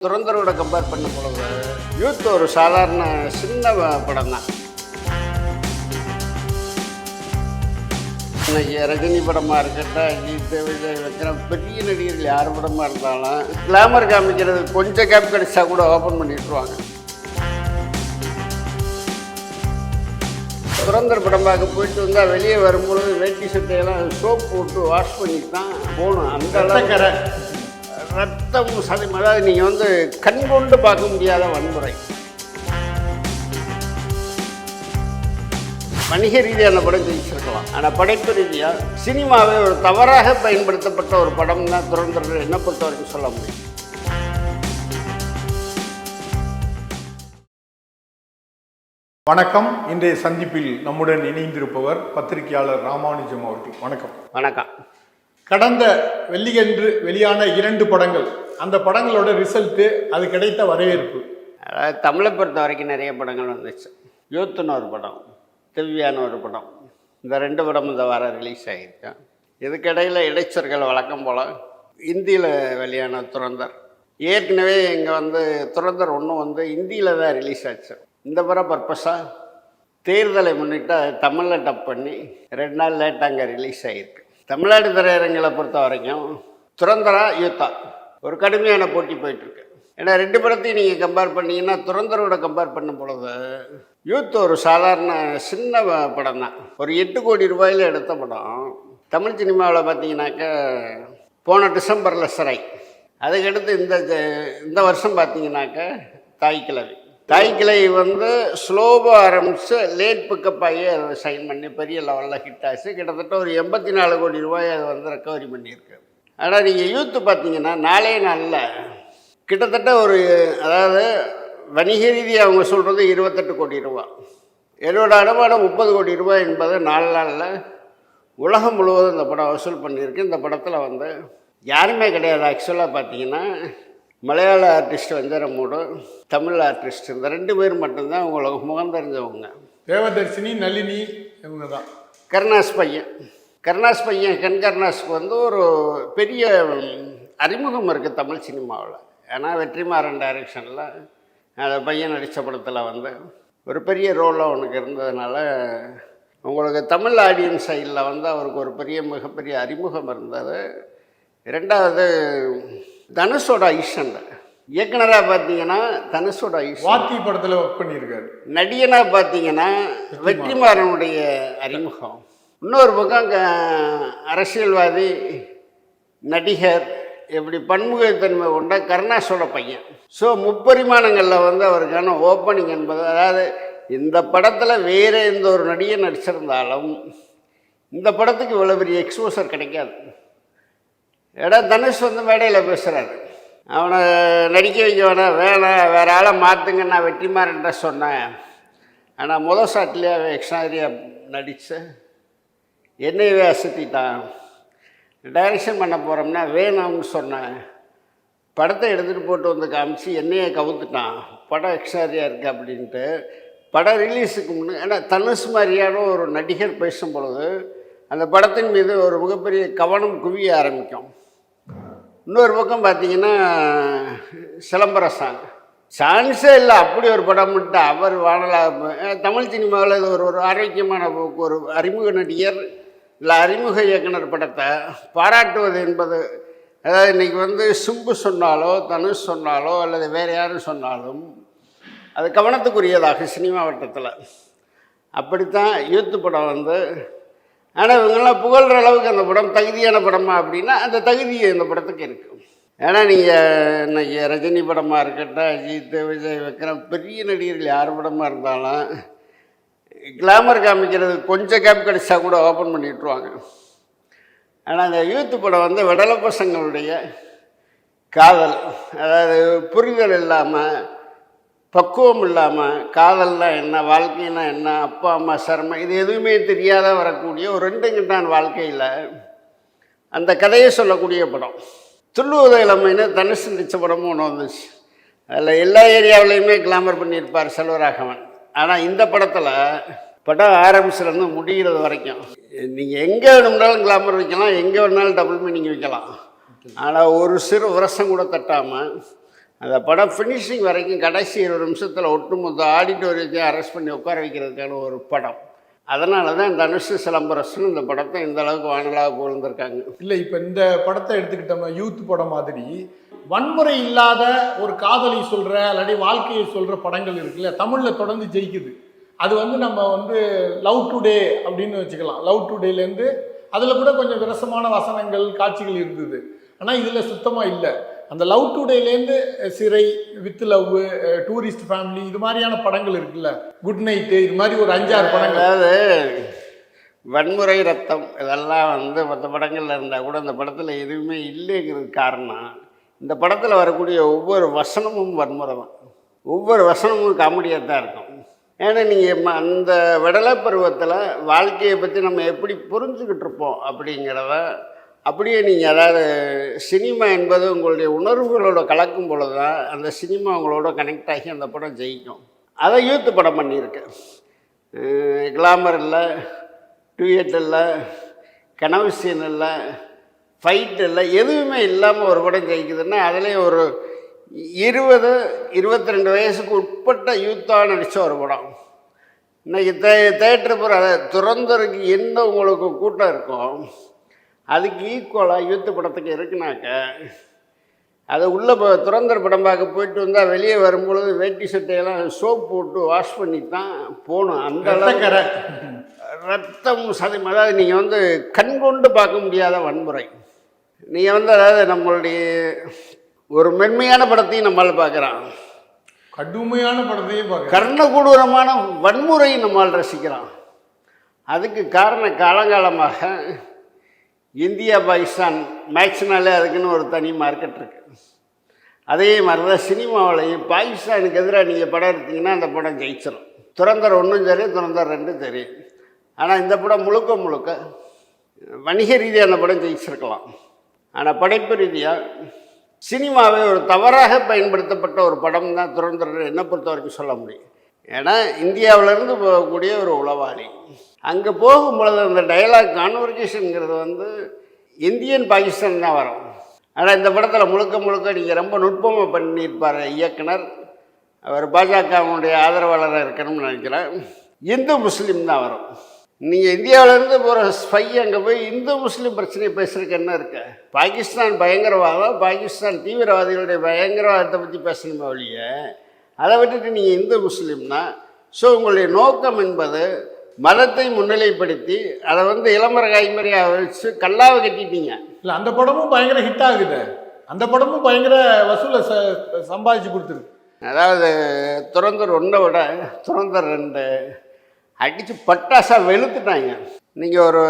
துரந்தரோட compare பண்ண பொழுது youth ஒரு சாதாரண சின்ன படம் தான். இன்னைக்கு ரஜினி படமாக இருக்கட்டும், அஜித், விஜய், விக்ரம், பெரிய நடிகர்கள் யார் படமாக இருந்தாலும் கிளாமர் காமிக்கிறது கொஞ்சம் கேப் கிடைச்சா கூட ஓப்பன் பண்ணிட்டுருவாங்க. துரந்தர் படம் பார்க்க போயிட்டு வந்தால் வெளியே வரும்பொழுது வேட்டி சட்டையெல்லாம் சோப் போட்டு வாஷ் பண்ணிட்டு தான் போகணும். அந்த அளவுக்கு ரத்தம் சதம், அதாவது நீங்கள் கண் கொண்டு பார்க்க முடியாத வன்முறை. வணிக ரீதியான படம் ஜெயிச்சிருக்கலாம், ஆனால் படைப்பு ரீதியாக சினிமாவை ஒரு தவறாக பயன்படுத்தப்பட்ட ஒரு படம் தான் துரந்தர் என்னை பொறுத்த வரைக்கும் சொல்ல முடியும். வணக்கம். இன்றைய சந்திப்பில் நம்முடன் இணைந்திருப்பவர் பத்திரிகையாளர் ராமானுஜம் அவர்கள். வணக்கம். வணக்கம். கடந்த வெள்ளியன்று வெளியான 2 படங்கள், அந்த படங்களோட ரிசல்ட்டு, அது கிடைத்த வரவேற்பு. அதாவது தமிழை பொறுத்த வரைக்கும் நிறைய படங்கள் வந்துச்சு. யூத்துன்னு ஒரு படம், திவ்யான்னு ஒரு படம், இந்த 2 படம் இந்த வாரம் ரிலீஸ் ஆகியிருக்கேன். இதுக்கிடையில் இடைச்சர்கள் வழக்கம் போல் இந்தியில் வெளியான துரந்தர். ஏற்கனவே இங்கே துரந்தர் ஒன்று இந்தியில் தான் ரிலீஸ் ஆச்சு. இந்த படம் பர்பஸாக தேர்தலை முன்னிட்டு தமிழில் டப் பண்ணி 2 நாள் லேட்டாக அங்கே ரிலீஸ் ஆகிருக்கு. தமிழ்நாடு திரையரங்களை பொறுத்த வரைக்கும் துரந்தரா யூத்தா ஒரு கடுமையான போட்டி போயிட்டுருக்கு. ஏன்னா 2 படத்தையும் நீங்கள் கம்பேர் பண்ணிங்கன்னா துரந்தரோட கம்பேர் பண்ணும் பொழுது யூத் ஒரு சாதாரண சின்ன படம் தான். ஒரு 8 கோடி ரூபாயில் எடுத்த படம். தமிழ் சினிமாவில் பார்த்தீங்கன்னாக்க போன டிசம்பரில் சிறை, அதுக்கடுத்து இந்த வருஷம் பார்த்தீங்கன்னாக்க தாய்க்கிழவி. தாய்க்கிளை ஸ்லோவாக ஆரம்பித்து லேட் பிக்கப் ஆகி அதை சைன் பண்ணி பெரிய லெவலில் ஹிட் ஆச்சு. கிட்டத்தட்ட ஒரு 84 கோடி ரூபாய் அது ரெக்கவரி பண்ணியிருக்கு. ஆனால் நீங்கள் யூத்து பார்த்தீங்கன்னா 4 நாளில் கிட்டத்தட்ட அதாவது வணிக ரீதியாக அவங்க சொல்கிறது 28 கோடி ரூபா. என்னோட அனுமானம் 30 கோடி ரூபாய் என்பது 4 நாளில் உலகம் முழுவதும் இந்த படம் வசூல் பண்ணியிருக்கு. இந்த படத்தில் யாருமே கிடையாது. ஆக்சுவலாக பார்த்தீங்கன்னா மலையாள ஆர்டிஸ்ட் வஞ்சரமூடு, தமிழ் ஆர்டிஸ்ட், இந்த 2 பேர் மட்டும்தான் உங்களுக்கு முகம் தெரிஞ்சவங்க. தேவதர்ஷினி, நளினி, இவங்க தான். கருணாஸ் பையன் கண் கருணாஸுக்கு ஒரு பெரிய அறிமுகம் இருக்குது தமிழ் சினிமாவில். ஏன்னா வெற்றிமாறன் டைரக்ஷனில் அந்த பையன் நடித்த படத்தில் ஒரு பெரிய ரோலில் அவனுக்கு இருந்ததுனால உங்களுக்கு தமிழ் ஆடியன்ஸ் சைடில் அவருக்கு ஒரு மிகப்பெரிய அறிமுகம் இருந்தது. 2வது தனுஷோட ஐஷன் இயக்குனராக பார்த்தீங்கன்னா தனுஷோட ஐஷன் வாத்தி படத்தில் ஒர்க் பண்ணியிருக்காரு. நடிகனாக பார்த்தீங்கன்னா வெற்றிமாறனுடைய அறிமுகம். இன்னொரு பக்கம் அரசியல்வாதி, நடிகர், எப்படி பன்முகத்தன்மை கொண்ட கருணாஸோட பையன். ஸோ முப்பரிமாணங்களில் அவருக்கான ஓப்பனிங் என்பது, அதாவது இந்த படத்தில் வேறு எந்த ஒரு நடிகர் நடிச்சிருந்தாலும் இந்த படத்துக்கு இவ்வளோ பெரிய எக்ஸ்போசர் கிடைக்காது. ஏடா தனுஷ் மேடையில் பேசுகிறாரு, அவனை நடிக்க வைக்க வேணாம் வேறு ஆளை மாற்றுங்க, நான் வெற்றிமாறன்ட்ட சொன்னேன். ஆனால் முதல் ஷாட்லேயே அவன் எக்ஸ்ட்ராரியாக நடித்து என்னையவே அசத்திட்டான். டைரக்ஷன் பண்ண போகிறோம்னா வேணாம்னு சொன்னேன். படத்தை எடுத்துகிட்டு போட்டு காமிச்சு என்னையே கவுத்துட்டான், படம் எக்ஸ்ட்ராரியாக இருக்குது அப்படின்ட்டு. படம் ரிலீஸுக்கு முன்னே ஏன்னா தனுஷ் மாதிரியான ஒரு நடிகர் பேசும் பொழுது அந்த படத்தின் மீது ஒரு மிகப்பெரிய கவனம் குவிய ஆரம்பிக்கும். இன்னொரு பக்கம் பார்த்தீங்கன்னா சிலம்பரசன் சான்ஸே இல்லை, அப்படி ஒரு படம் மட்டும் அவர் வானலாக தமிழ் சினிமாவில் இது ஒரு ஆரோக்கியமான ஒரு அறிமுக நடிகர் இல்லை அறிமுக இயக்குனர் படத்தை பாராட்டுவது என்பது, அதாவது இன்றைக்கி சிம்பு சொன்னாலோ தனுஷ் சொன்னாலோ அல்லது வேறு யாரும் சொன்னாலும் அது கவனத்துக்குரியதாக சினிமா வட்டத்தில். அப்படித்தான் யூத்து படம் ஆனால் இவங்கெல்லாம் புகழ்கிற அளவுக்கு அந்த படம் தகுதியான படமா அப்படின்னா அந்த தகுதி இந்த படத்துக்கு இருக்குது. ஏன்னா நீங்கள் இன்றைக்கி ரஜினி படமாக இருக்கட்டும், அஜித், விஜய், விக்ரம், பெரிய நடிகர்கள் யார் படமாக இருந்தாலும் கிளாமர் காமிக்கிறது கொஞ்சம் கேப் கிடைச்சா கூட ஓப்பன் பண்ணிட்டுருவாங்க. ஆனால் அந்த யூத்து படம் விடலை பசங்களுடைய காதல், அதாவது புரிதல் இல்லாமல், பக்குவம் இல்லாமல், காதல்னால் என்ன, வாழ்க்கைனா என்ன, அப்பா அம்மா சிரமம், இது எதுவுமே தெரியாத வரக்கூடிய ஒரு 2 கண்டான் வாழ்க்கையில் அந்த கதையை சொல்லக்கூடிய படம். துள்ளுவத இளமைன்னு தனுஷ் நடித்த படமும் ஒன்று வந்துச்சு. அதில் எல்லா ஏரியாவிலையுமே கிளாமர் பண்ணியிருப்பார் செல்வராகவன். ஆனால் இந்த படத்தில் படம் ஆரம்பிச்சிலேருந்து முடிகிறது வரைக்கும் நீங்கள் எங்கே வேணும்னாலும் கிளாமர் வைக்கலாம், எங்கே வேணுனாலும் டபுள் மீனிங் வைக்கலாம். ஆனால் ஒரு சிறு விரசம் கூட தட்டாமல் அந்த படம் ஃபினிஷிங் வரைக்கும் கடைசி 20 நிமிஷத்தில் ஒட்டுமொத்த ஆடிட்டோரியத்தையும் அரெஸ்ட் பண்ணி உட்கார வைக்கிறதுக்கான ஒரு படம். அதனால தான் தனுஷ் சிலம்பரசன் இந்த படத்தை இந்த அளவுக்கு வானலாக புகழ்ந்திருக்காங்க. இல்லை, இப்போ இந்த படத்தை எடுத்துக்கிட்டோம்னா யூத் படம் மாதிரி வன்முறை இல்லாத ஒரு காதலை சொல்கிற இல்லாட்டி வாழ்க்கையை சொல்கிற படங்கள் இருக்குல்ல, தமிழில் தொடர்ந்து ஜெயிக்குது. அது நம்ம லவ் டுடே அப்படின்னு வச்சுக்கலாம். லவ் டுடேலேருந்து அதில் கூட கொஞ்சம் விரசமான வசனங்கள் காட்சிகள் இருந்தது. ஆனால் இதில் சுத்தமாக இல்லை. அந்த லவ் டுடேலேருந்து சிறை, வித் லவ், டூரிஸ்ட் ஃபேமிலி, இது மாதிரியான படங்கள் இருக்குல்ல, குட் நைட்டு, இது மாதிரி ஒரு 5-6 படங்கள். அதாவது வன்முறை, ரத்தம் இதெல்லாம் மற்ற படங்களில் இருந்தால் கூட இந்த படத்தில் எதுவுமே இல்லைங்கிறது காரணம், இந்த படத்தில் வரக்கூடிய ஒவ்வொரு வசனமும் வன்முறை தான். ஒவ்வொரு வசனமும் காமெடியாக தான் இருக்கும். ஏன்னா நீங்கள் அந்த விடலை பருவத்தில் வாழ்க்கையை பற்றி நம்ம எப்படி புரிஞ்சுக்கிட்டு இருப்போம் அப்படிங்கிறத அப்படியே நீங்கள், அதாவது சினிமா என்பது உங்களுடைய உணர்வுகளோட கலக்கும் பொழுது தான் அந்த சினிமா உங்களோட கனெக்ட் ஆகி அந்த படம் ஜெயிக்கும். அதை யூத்து படம் பண்ணியிருக்கு. கிளாமர் இல்லை, டூயட் இல்லை, கனவு சீன் இல்லை, ஃபைட் இல்லை, எதுவுமே இல்லாமல் ஒரு படம் ஜெயிக்குதுன்னா அதுலேயும் ஒரு 20-22 வயசுக்கு உட்பட்ட யூத்தாக நடித்த ஒரு படம். இன்றைக்கி தேட்டரு போகிற அதை துறந்தருக்கு என்ன உங்களுக்கு கூட்டம் இருக்கும், அதுக்கு ஈக்குவலாக யூத்து படத்துக்கு இருக்குனாக்க அதை உள்ளே துறந்தர் படம் பார்க்க போயிட்டு வந்தால் வெளியே வரும்பொழுது வேட்டி சட்டையெல்லாம் சோப் போட்டு வாஷ் பண்ணி தான் போகணும். அந்த அளவுக்கு ரத்தம் சதம், அதாவது நீங்கள் கண் கொண்டு பார்க்க முடியாத வன்முறை. நீங்கள் அதாவது நம்மளுடைய ஒரு மென்மையான படத்தையும் நம்மளால் பார்க்குறான், கடுமையான படத்தையும் பார்க்க, கர்ணகூடூரமான வன்முறையும் நம்மால் ரசிக்கிறான். அதுக்கு காரணம் காலங்காலமாக இந்தியா பாகிஸ்தான் மேட்ச்னாலே அதுக்குன்னு ஒரு தனி மார்க்கெட் இருக்குது. அதே மாதிரி தான் சினிமாவிலையும் பாகிஸ்தானுக்கு எதிராக நீங்கள் படம் எடுத்தீங்கன்னா அந்த படம் ஜெயிச்சிடும். துறந்தர் 1 சரி, துறந்தர் 2 சரி. ஆனால் இந்த படம் முழுக்க முழுக்க வணிக ரீதியாக அந்த படம் ஜெயிச்சிருக்கலாம். ஆனால் படைப்பு ரீதியாக சினிமாவை ஒரு தவறாக பயன்படுத்தப்பட்ட ஒரு படம் தான் துறந்தர் என்னை பொறுத்த வரைக்கும் சொல்ல முடியும். ஏன்னா இந்தியாவிலேருந்து போகக்கூடிய ஒரு உளவாளி அங்கே போகும்பொழுது அந்த டயலாக் கான்வர்சேஷனுங்கிறது இந்தியன் பாகிஸ்தான் தான் வரும். ஆனால் இந்த படத்தில் முழுக்க முழுக்க நீங்கள் ரொம்ப நுட்பமாக பண்ணியிருப்பார் இயக்குனர். அவர் பாஜகவுடைய ஆதரவாளராக இருக்கணும்னு நினைக்கிறேன். இந்து முஸ்லீம் தான் வரும். நீங்கள் இந்தியாவிலேருந்து போகிற ஸ்பை அங்கே போய் இந்து முஸ்லீம் பிரச்சனையை பேசுகிறதுக்கு என்ன இருக்கு? பாகிஸ்தான் பயங்கரவாதம், பாகிஸ்தான் தீவிரவாதிகளுடைய பயங்கரவாதத்தை பற்றி பேசணுமே ஒழிய அதை விட்டுட்டு நீங்கள் இந்து முஸ்லீம்னா, ஸோ உங்களுடைய நோக்கம் என்பது மதத்தை முன்னிலைப்படுத்தி அதை இளமரகாய் மாதிரியாக வச்சு கல்லாவை கட்டிட்டீங்க. இல்லை, அந்த படமும் பயங்கர ஹிட் ஆகுது. அந்த படமும் பயங்கர வசூலை சம்பாதிச்சு கொடுத்துருக்கு. அதாவது துறந்தர் 1 விட துறந்தர் 2 அடித்து பட்டாசாக வெளுத்துட்டாங்க. நீங்கள் ஒரு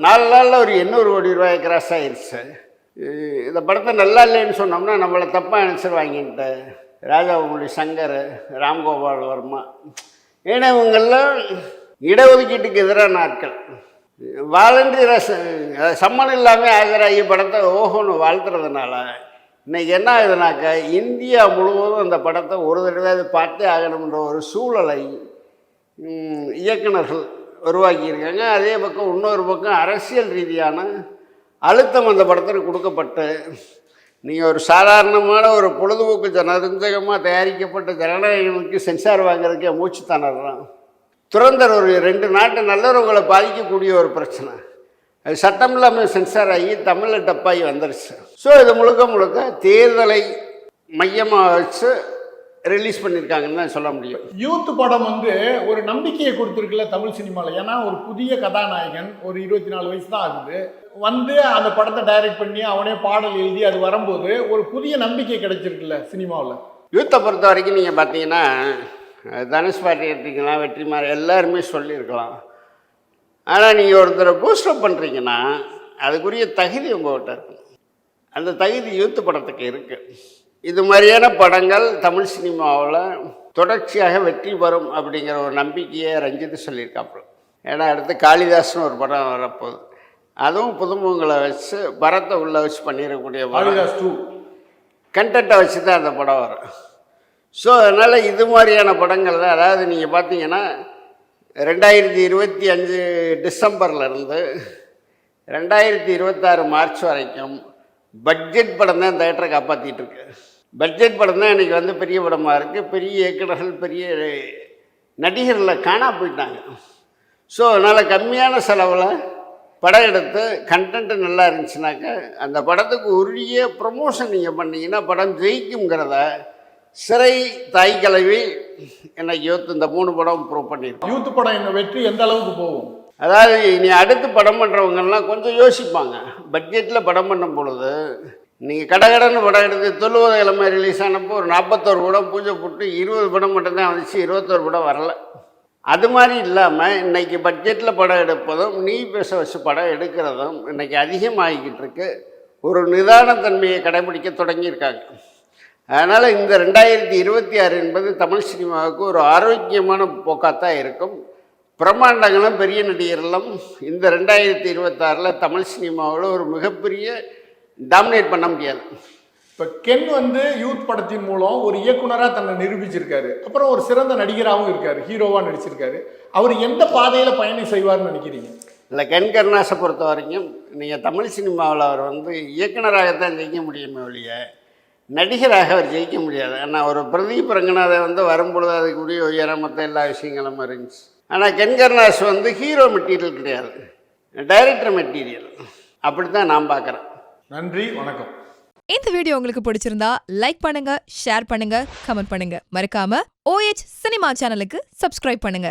4 நாளில் ஒரு 800 கோடி ரூபாய் கிராஸ் ஆகிடுச்சு. இந்த படத்தை நல்லா இல்லைன்னு சொன்னோம்னா நம்மளை தப்பாக நினச்சிருவாங்கன்ட்டு ராஜாவுமொழி சங்கர், ராம்கோபால் வர்மா, ஏன்னா இவங்கெல்லாம் இடஒதுக்கீட்டுக்கு எதிரான ஆட்கள். வாலண்டியராக சம்மன் இல்லாமல் ஆஜராகி படத்தை ஓஹோன்னு வாழ்த்துறதுனால இன்றைக்கி என்ன ஆகுதுனாக்க இந்தியா முழுவதும் அந்த படத்தை ஒரு தடவை அது பார்த்தே ஆகணுன்ற ஒரு சூழலை இயக்குநர்கள் உருவாக்கியிருக்காங்க. அதே பக்கம் இன்னொரு பக்கம் அரசியல் ரீதியான அழுத்தம் அந்த படத்திற்கு கொடுக்கப்பட்டு நீங்கள் ஒரு சாதாரணமான ஒரு பொழுதுபோக்கு ஜனரஞ்சகமாக தயாரிக்கப்பட்ட ஜனநாயகனுக்கு சென்சார் வாங்குறதுக்கே மூச்சு திணறான். துறந்தர் ஒரு 2 நாட்டு நல்லுறவுகளை பாதிக்கக்கூடிய ஒரு பிரச்சனை. அது சட்டம் இல்லாமல் சென்சார் ஆகி தமிழில் டப்பாகி வந்துருச்சு. ஸோ இது முழுக்க முழுக்க தேர்தலை மையமாக வச்சு ரிலீஸ் பண்ணியிருக்காங்கன்னு தான் சொல்ல முடியும். யூத் படம் ஒரு நம்பிக்கையை கொடுத்துருக்குல்ல தமிழ் சினிமாவில். ஏன்னா ஒரு புதிய கதாநாயகன், ஒரு 24 வயசு தான் ஆகுது, அந்த படத்தை டைரக்ட் பண்ணி அவனே பாடல் எழுதி அது வரும்போது ஒரு புதிய நம்பிக்கை கிடைச்சிருக்குல்ல சினிமாவில். யூத்தை பொறுத்த வரைக்கும் நீங்கள் பார்த்தீங்கன்னா தனுஷ் பாட்டி எடுத்தீங்கன்னா வெற்றிமாறன் எல்லாருமே சொல்லியிருக்கலாம். ஆனால் நீங்கள் ஒருத்தரை பூஸ்டப் பண்ணுறீங்கன்னா அதுக்குரிய தகுதி உங்கள்கிட்ட இருக்கும். அந்த தகுதி யூத்து படத்துக்கு இருக்குது. இது மாதிரியான படங்கள் தமிழ் சினிமாவில் தொடர்ச்சியாக வெற்றி பெறும் அப்படிங்கிற ஒரு நம்பிக்கையை ரஞ்சித் சொல்லியிருக்காப்புல. ஏன்னா அடுத்து காளிதாஸ்னு ஒரு படம் வரப்போகுது. அதுவும் புதுமுகங்களை வச்சு பரத்தை உள்ளே வச்சு பண்ணிடக்கூடிய காளிதாஸ் 2 கண்டென்ட்டை வச்சு தான் அந்த படம் வரும். ஸோ அதனால் இது மாதிரியான படங்கள் தான். அதாவது நீங்கள் பார்த்தீங்கன்னா 2025 டிசம்பர்லேருந்து 2026 மார்ச் வரைக்கும் பட்ஜெட் படம் தான் தேட்டரை காப்பாற்றிட்டு இருக்கு. பட்ஜெட் படம் தான் இன்றைக்கி வந்து பெரிய படமாக இருக்குது. பெரிய இயக்குநர்கள், பெரிய நடிகர்களில் காணா போயிட்டாங்க. ஸோ அதனால் கம்மியான செலவில் படம் எடுத்து கண்டென்ட்டு நல்லா இருந்துச்சுனாக்க அந்த படத்துக்கு உரிய ப்ரமோஷன் நீங்கள் பண்ணிங்கன்னா படம் ஜெயிக்குங்கிறத சிறை, தாய் கிழவி, எனக்கு யூத், இந்த 3 படம் ப்ரூவ் பண்ணியிருக்கோம். யூத் படம் என்ன வெற்றி எந்த அளவுக்கு போகும்? அதாவது இனி அடுத்து படம் பண்ணுறவங்கெல்லாம் கொஞ்சம் யோசிப்பாங்க. பட்ஜெட்டில் படம் பண்ணும் பொழுது நீங்கள் கடகடன்னு படம் எடுத்து 90 கிழமை ரிலீஸ் ஆனப்போ ஒரு 41 படம் பூஜை போட்டு 20 படம் மட்டும்தான் வந்துச்சு, 21 படம் வரல. அது மாதிரி இல்லாமல் இன்றைக்கி பட்ஜெட்டில் படம் எடுப்பதும் நீ பேச வச்சு படம் எடுக்கிறதும் இன்றைக்கி அதிகமாகிக்கிட்டு இருக்கு. ஒரு நிதானத்தன்மையை கடைபிடிக்க தொடங்கியிருக்காங்க. அதனால் இந்த 2026 என்பது தமிழ் சினிமாவுக்கு ஒரு ஆரோக்கியமான போக்காத்தான் இருக்கும். பிரம்மாண்டங்களும் பெரிய நடிகர்களும் இந்த 2026 தமிழ் சினிமாவில் ஒரு மிகப்பெரிய டாமினேட் பண்ண முடியாது. இப்போ கென் வந்து யூத் படத்தின் மூலம் ஒரு இயக்குனராக தன்னை நிரூபிச்சிருக்காரு. அப்புறம் ஒரு சிறந்த நடிகராகவும் இருக்கார், ஹீரோவாக நடிச்சிருக்காரு. அவர் எந்த பாதையில் பயணம் செய்வார்னு நினைக்கிறீங்க? இல்லை, கென் கருணாஸை பொறுத்த வரைக்கும் நீங்கள் தமிழ் சினிமாவில் அவர் வந்து இயக்குனராகத்தான் ஜெயிக்க முடியுமே ஒழிய நடிகராக அவர் ஜெயிக்க முடியாது. ஆனால் ஒரு பிரதீப் ரங்கநாதன் வந்து வரும்பொழுது அதுக்குரிய உயரம் மற்ற எல்லா விஷயங்களும் இருந்துச்சு. ஆனால் கென் கருணாஸ் வந்து ஹீரோ மெட்டீரியல் கிடையாது, டைரக்டர் மெட்டீரியல். அப்படி தான் நான் பார்க்குறேன். நன்றி, வணக்கம். இந்த வீடியோ உங்களுக்கு பிடிச்சிருந்தா லைக் பண்ணுங்க, ஷேர் பண்ணுங்க, கமெண்ட் பண்ணுங்க. மறக்காம OH சினிமா சேனலுக்கு சப்ஸ்கிரைப் பண்ணுங்க.